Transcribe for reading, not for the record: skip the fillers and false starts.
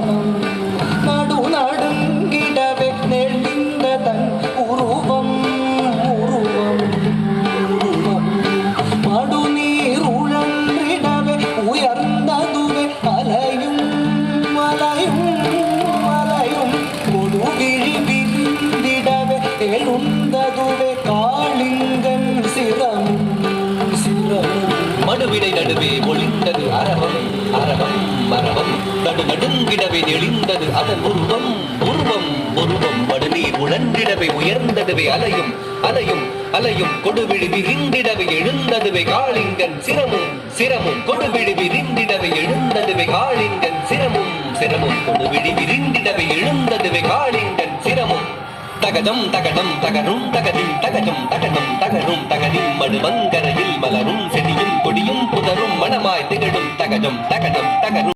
சிரமம் நடு நடுங்கிடவே நெளிந்த தன் உருவம் உருவம் உருவம் மடுநீர் உழன்றிடவே உயர்ந்ததுவே அலையும் மலையும் மலையும் கொடுவிழி விரிந்திடவே எழுந்ததுவே காளிங்கன் சிரமும் சிரமும் மடுவிடை நடுவே ஒளிந்தது அரவம் அரவம் மரவம் நடு நடுங்கிடவே நெளிந்தது அதன் உருவம் உருவம் உருவம் மடுநீர் உழன்றிடவே உயர்ந்ததுவே அலையும் அலையும் அலையும் கொடுவிழி விரிந்திடவே எழுந்ததுவே காளிங்கன் சிரமும் சிரமும் கொடுவிழி விரிந்திடவே எழுந்ததுவே காளிங்கன் சிரமும் சிரமும் கொடுவிழி விரிந்திடவே எழுந்ததுவே காளிங்கன் சிரமும் தகஜம் தகடம் தகரும் தகதிம் தகஜம் தகடம் தகரும் தகதிம் மடுவங்கரையில் மலரும் செடியும் கொடியும் புதரும் மணமாய் திகழும் தகஜம் தகடம் தகரும்